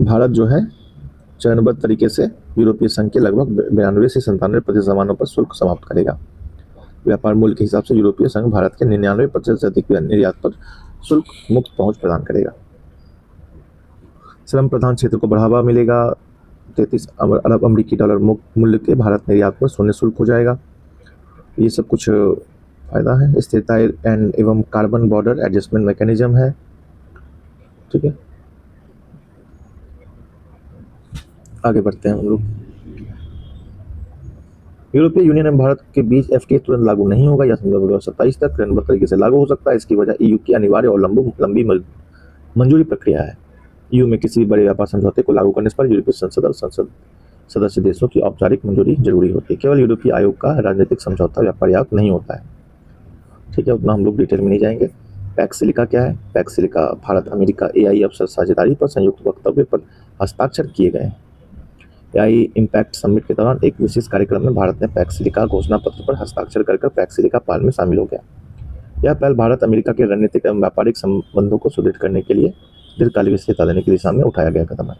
भारत जो है चरणबद्ध तरीके से यूरोपीय संघ के लगभग 92 से 97% सामानों पर शुल्क समाप्त करेगा। व्यापार मूल्य के हिसाब से यूरोपीय संघ भारत के 99% से अधिक निर्यात पर शुल्क मुक्त पहुंच प्रदान करेगा। श्रम प्रधान क्षेत्र को बढ़ावा मिलेगा। 33 अरब अमेरिकी डॉलर मुक्त मूल्य के भारत निर्यात पर शून्य शुल्क हो जाएगा। ये सब कुछ फायदा है। स्थिरता एवं कार्बन बॉर्डर एडजस्टमेंट मैकेनिज्म है, ठीक है। आगे बढ़ते हैं हम लोग। यूरोपीय यूनियन एवं भारत के बीच FTA तुरंत लागू नहीं होगा। यह समझौता 2027 तक चरणबद्ध तरीके से लागू हो सकता है। इसकी वजह EU की अनिवार्य और लंबी मंजूरी प्रक्रिया है। EU में किसी भी बड़े व्यापार समझौते को लागू करने पर यूरोपीय संसद और संसद सदस्य देशों की औपचारिक मंजूरी जरूरी होती है। केवल यूरोपीय आयोग का राजनीतिक समझौता व्यापार नहीं होता है, ठीक है, उतना हम लोग डिटेल में नहीं जाएंगे। पैक्स सिलिका क्या है? PACS silica Bharat America AI अवसर साझेदारी पर संयुक्त वक्तव्य पर हस्ताक्षर किए गए। AI इम्पैक्ट समिट के दौरान एक विशेष कार्यक्रम में भारत ने पैक्स सिलिका घोषणा पत्र पर हस्ताक्षर कर पैक्स सिलिका पहल में शामिल हो गया। यह पहल भारत अमेरिका के रणनीतिक एवं व्यापारिक संबंधों को सुदृढ़ करने के लिए दीर्घकालिक स्थिरता देने की दिशा में उठाया गया कदम है।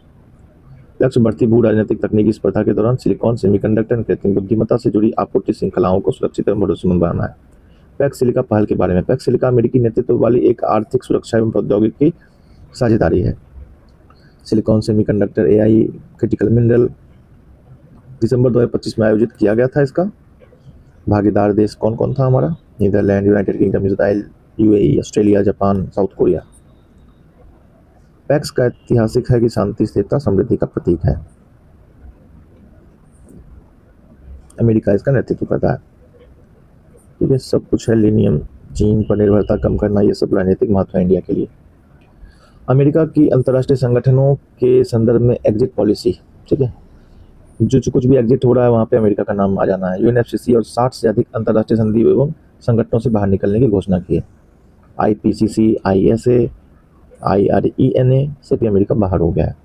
लक्ष्य बढ़ती भू राजनीतिक तकनीकी स्पर्धा के दौरान सिलिकॉन, सेमीकंडक्टर और कृत्रिम बुद्धिमत्ता से जुड़ी आपूर्ति श्रृंखलाओं को सुरक्षित एवं भरोसेमंद बनाना है। पैक्स सिलिका पहल के बारे में। पैक्स सिलिका अमेरिकी नेतृत्व वाली एक आर्थिक सुरक्षा एवं प्रौद्योगिकी साझेदारी है। Silicon, semiconductor, AI, critical mineral दिसंबर 2025 में आयोजित किया गया था। इसका भागीदार देश कौन कौन था हमारा? Netherland, United Kingdom, Israel, UAE, Australia, Japan, South Korea. Pax का ऐतिहासिक है कि शांति, स्थिरता, समृद्धि का प्रतीक है। अमेरिका इसका नेतृत्व करता है, ठीक है। सब कुछ है। लिनियम, चीन पर निर्भरता कम करना, ये सब राजनीतिक महत्व है इंडिया के लिए। अमेरिका की अंतर्राष्ट्रीय संगठनों के संदर्भ में एग्जिट पॉलिसी, ठीक है, जो कुछ भी एग्जिट हो रहा है वहाँ पे अमेरिका का नाम आ जाना है। UNFCCC और 60 से अधिक अंतर्राष्ट्रीय संधि एवं संगठनों से बाहर निकलने की घोषणा की है। IPCC, ISA, IRENA से भी अमेरिका बाहर हो गया है।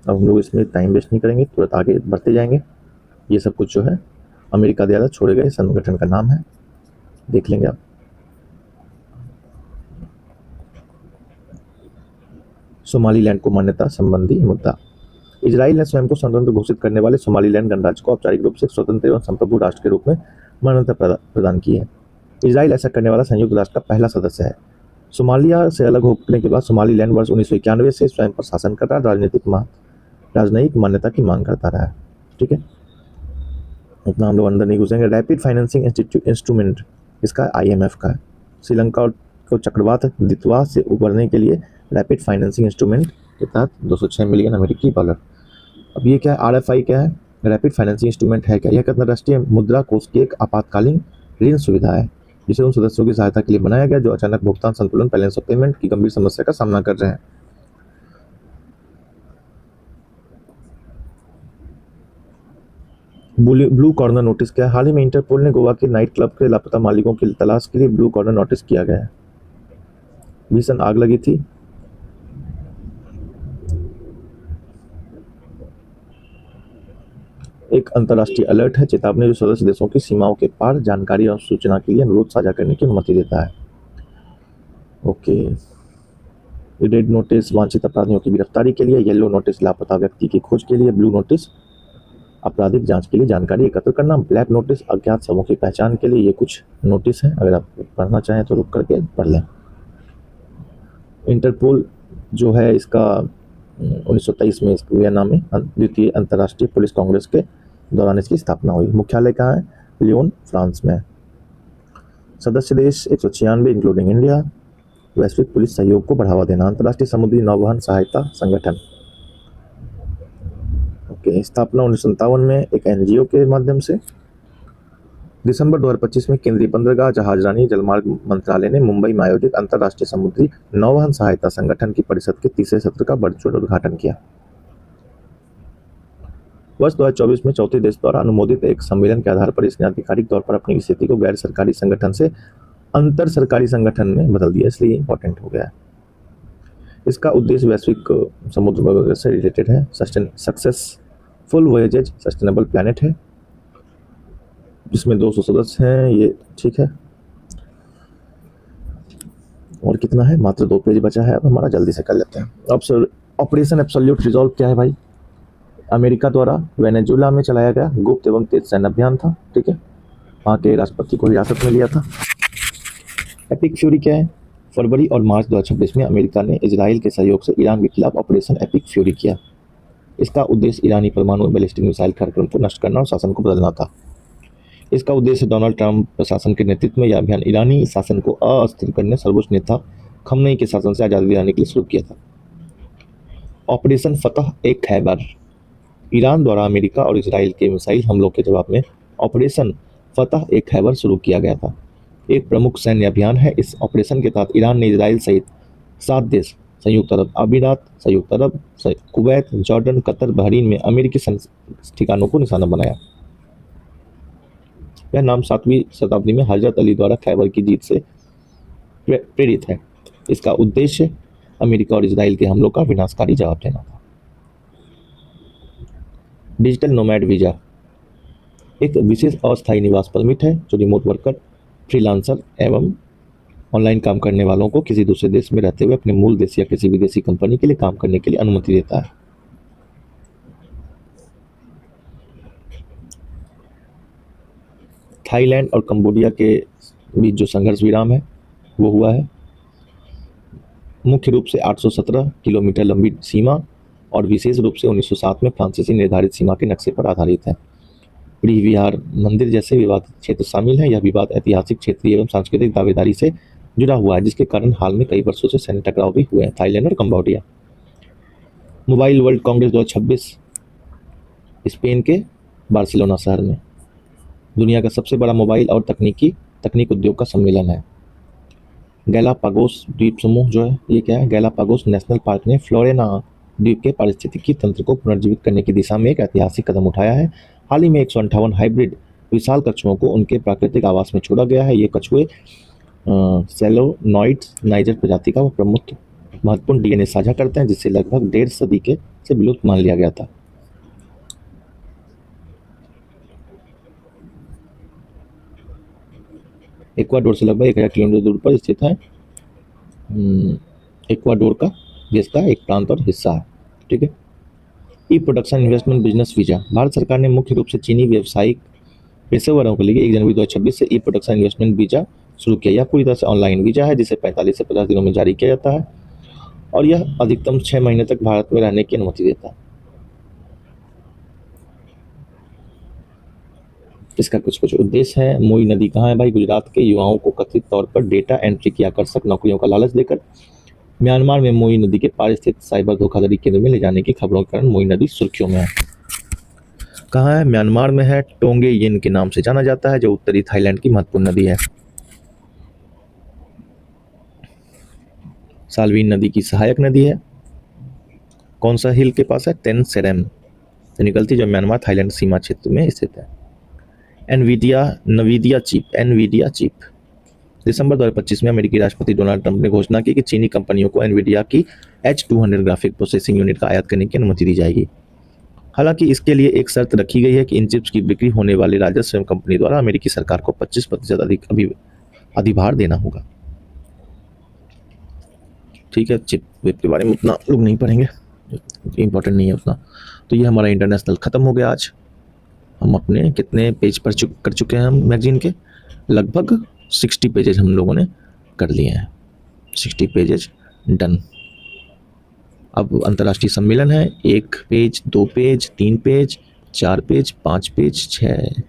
अब हम लोग इसमें टाइम वेस्ट नहीं करेंगे, तुरंत आगे बढ़ते जाएंगे। ये सब कुछ जो है अमेरिका द्वारा छोड़े गए संगठन का नाम है, देख लेंगे आप। सोमालीलैंड को मान्यता संबंधी मुद्दा। इजराइल ने स्वयं को स्वतंत्र घोषित करने वाले सोमालीलैंड गणराज्य को औपचारिक रूप से एक स्वतंत्र एवं संप्रभु राष्ट्र के रूप में मान्यता प्रदान की है। इजराइल ऐसा करने वाला संयुक्त राष्ट्र का पहला सदस्य है। सोमालिया से अलग होने के बाद सोमालीलैंड वर्ष 1991 से स्वयं पर शासन कर रहा राजनयिक मान्यता की मांग करता रहा है। ठीक है, उतना हम लोग अंदर नहीं घुसेंगे। रैपिड फाइनेंसिंग इंस्ट्रूमेंट इसका IMF का है। श्रीलंका को चक्रवात द्वितवा से उबरने के लिए रैपिड फाइनेंसिंग इंस्ट्रूमेंट के तहत 206 मिलियन अमेरिकी डॉलर। अब ये क्या है, RFI क्या है, रैपिड फाइनेंसिंग इंस्ट्रूमेंट है क्या? यह अंतर्राष्ट्रीय मुद्रा कोष की एक आपातकालीन ऋण सुविधा है जिसे उन सदस्यों की सहायता के लिए बनाया गया जो अचानक भुगतान संतुलन बैलेंस ऑफ पेमेंट की गंभीर समस्या का सामना कर रहे हैं। ब्लू कॉर्नर नोटिस क्या है? हाल ही में इंटरपोल ने गोवा के नाइट क्लब के लापता मालिकों की तलाश के लिए ब्लू कॉर्नर नोटिस किया गया है। भीषण आग लगी थी। एक अंतर्राष्ट्रीय अलर्ट है, चेतावनी जो सदस्य देशों की सीमाओं के पार जानकारी और सूचना के लिए अनुरोध साझा करने की अनुमति देता है। ओके, रेड नोटिस वांछित अपराधियों की गिरफ्तारी के लिए, येलो नोटिस लापता व्यक्ति की खोज के लिए, ब्लू नोटिस आपराधिक जांच के लिए जानकारी एकत्र करना, ब्लैक नोटिस अज्ञात शवों की पहचान के लिए। ये कुछ नोटिस हैं, अगर आप पढ़ना चाहें तो रुक करके पढ़ लें। इंटरपोल जो है इसका 1923 में वियना में द्वितीय अंतर्राष्ट्रीय पुलिस कांग्रेस के दौरान इसकी स्थापना हुई। मुख्यालय कहाँ है? लियोन, फ्रांस में। सदस्य देश 196 इंक्लूडिंग इंडिया। वैश्विक पुलिस सहयोग को बढ़ावा देना, अंतर्राष्ट्रीय समुद्री नौवहन सहायता संगठन। ओके, स्थापना 1957 में एक NGO के माध्यम से। दिसंबर 2025 में केंद्रीय बंदरगाह जहाजरानी जलमार्ग मंत्रालय ने मुंबई में आयोजित अंतर्राष्ट्रीय समुद्री नौवहन सहायता संगठन की परिषद के तीसरे सत्र का वर्चुअल उद्घाटन किया। वर्ष 2024 में चौथे देश द्वारा अनुमोदित एक सम्मेलन के आधार पर इसने आधिकारिक तौर पर अपनी स्थिति को गैर सरकारी संगठन से अंतर सरकारी संगठन में बदल दिया, इसलिए इंपॉर्टेंट हो गया है। इसका उद्देश्य वैश्विक समुद्र से रिलेटेड है। सक्सेसफुल वॉयेजेज सस्टेनेबल प्लैनेट है जिसमें 200 सदस्य हैं। ये ठीक है, और कितना है, मात्र 2 पेज बचा है, अब हमारा जल्दी से कर लेते हैं। अब ऑपरेशन एब्सोल्यूट रिजॉल्व क्या है भाई? अमेरिका द्वारा वेनेजुएला में चलाया गया गुप्त एवं तेज सैन्य अभियान था। ठीक है, वहाँ के राष्ट्रपति को हिरासत में लिया था। एपिक फ्यूरी क्या है? फरवरी और मार्च 2026 में अमेरिका ने इजराइल के सहयोग से ईरान के खिलाफ ऑपरेशन एपिक फ्यूरी किया। इसका उद्देश्य ईरानी परमाणु बैलिस्टिक मिसाइल कार्यक्रम को नष्ट करना और शासन को बदलना था। इसका उद्देश्य डोनाल्ड ट्रंप प्रशासन के नेतृत्व में यह अभियान ईरानी शासन को अस्थिर करने सर्वोच्च नेता खमनेई के शासन से आज़ादी दिलाने के लिए शुरू किया था। ऑपरेशन फतह-ए-खैबर, ईरान द्वारा अमेरिका और इजराइल के मिसाइल हमलों के जवाब में ऑपरेशन फतह-ए-खैबर शुरू किया गया था। एक प्रमुख सैन्य अभियान है। इस ऑपरेशन के तहत ईरान ने इजराइल सहित 7 देश, संयुक्त अरब अमीरात, संयुक्त अरब, कुवैत, जॉर्डन, कतर, बहरीन में अमेरिकी ठिकानों को निशाना बनाया। यह नाम 7वीं शताब्दी में हजरत अली द्वारा खैबर की जीत से प्रेरित है। इसका उद्देश्य अमेरिका और इजराइल के हमलों का विनाशकारी जवाब देना था। डिजिटल नोमैड वीजा एक विशेष अस्थायी निवास परमिट है जो रिमोट वर्कर, फ्रीलांसर एवं ऑनलाइन काम करने वालों को किसी दूसरे देश में रहते हुए अपने मूल देश या किसी विदेशी कंपनी के लिए काम करने के लिए अनुमति देता है। थाईलैंड और कंबोडिया के बीच जो संघर्ष विराम है वो हुआ है। मुख्य रूप से 817 किलोमीटर लंबी सीमा और विशेष रूप से 1907 में फ्रांसीसी निर्धारित सीमा के नक्शे पर आधारित है। गृह विहार मंदिर जैसे विवादित क्षेत्र शामिल हैं। यह विवाद ऐतिहासिक, क्षेत्रीय एवं सांस्कृतिक दावेदारी से जुड़ा हुआ है जिसके कारण हाल में कई वर्षों से सैन्य टकराव भी हुए हैं थाईलैंड और Cambodia. Mobile world Congress 2026 Spain के बार्सिलोना शहर में दुनिया का सबसे बड़ा मोबाइल और तकनीक उद्योग का सम्मेलन है। गैलापागोस द्वीप समूह जो है ये क्या है? गैलापागोस नेशनल पार्क ने फ्लोरेना द्वीप के पारिस्थितिकी तंत्र को पुनर्जीवित करने की दिशा में एक ऐतिहासिक कदम उठाया है। हाल ही में 158 हाइब्रिड विशाल कछुओं को उनके प्राकृतिक आवास में छोड़ा गया है। ये कछुए सेलोनॉइड्स नाइजर प्रजाति का प्रमुख महत्वपूर्ण DNA साझा करते हैं जिससे लगभग 1.5 सदी से विलुप्त मान लिया गया था। इक्वाडोर से लगभग 1000 किलोमीटर दूर पर स्थित है। इक्वाडोर का देश का एक प्रांत और हिस्सा है। ठीक है, E production investment business visa. Bharat सरकार ने मुख्य रूप से चीनी व्यावसायिक पेशेवरों के लिए 1 जनवरी 2026 से ई प्रोडक्शन इन्वेस्टमेंट वीज़ा शुरू किया। यह पूरी तरह से ऑनलाइन वीज़ा है जिसे 45 से 50 दिनों में जारी किया जाता है और यह अधिकतम 6 महीने तक भारत में रहने की अनुमति देता है। इसका कुछ उद्देश्य है। मोई नदी कहाँ है भाई? गुजरात के युवाओं को कथित तौर पर डेटा एंट्री की आकर्षक नौकरियों का लालच देकर म्यांमार में मोई नदी के पार स्थित साइबर धोखाधड़ी केंद्र में ले जाने की खबरों के कारण मोई नदी सुर्खियों में है। कहाँ है? म्यांमार में है। टोंगे यिन के नाम से जाना जाता है, जो उत्तरी थाईलैंड की महत्वपूर्ण नदी है। साल्वीन नदी की सहायक नदी है। कौन सा हिल के पास है? तेन सेरेम से निकलती, जो म्यांमार थाईलैंड सीमा क्षेत्र में स्थित है। नवीदिया चिप। दिसंबर 2025 में अमेरिकी राष्ट्रपति डोनाल्ड ट्रंप ने घोषणा की कि चीनी कंपनियों को एनवीडिया की H200 ग्राफिक प्रोसेसिंग यूनिट का आयात करने की अनुमति दी जाएगी। हालांकि इसके लिए एक शर्त रखी गई है कि इन चिप्स की बिक्री होने वाले राजस्व एवं कंपनी द्वारा अमेरिकी सरकार को 25% अधिक अधिभार देना होगा। ठीक है, चिप के बारे में उतना लोग नहीं पढ़ेंगे, इंपॉर्टेंट नहीं है उतना। तो ये हमारा इंटरनेशनल ख़त्म हो गया। आज हम अपने कितने पेज कर चुके हैं? हम मैगजीन के लगभग 60 पेजेज हम लोगों ने कर लिए हैं। 60 पेजेज डन। अब अंतर्राष्ट्रीय सम्मेलन है, 1 page, 2 page, 3 page, 4 page, 5 page, 6।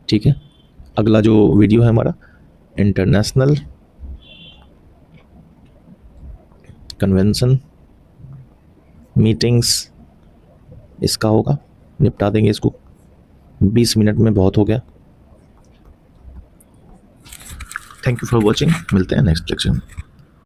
ठीक है, अगला जो वीडियो है हमारा इंटरनेशनल कन्वेंशन मीटिंग्स, इसका होगा, निपटा देंगे इसको। 20 मिनट में बहुत हो गया। Thank you for watching. मिलते हैं नेक्स्ट लेक्चर में।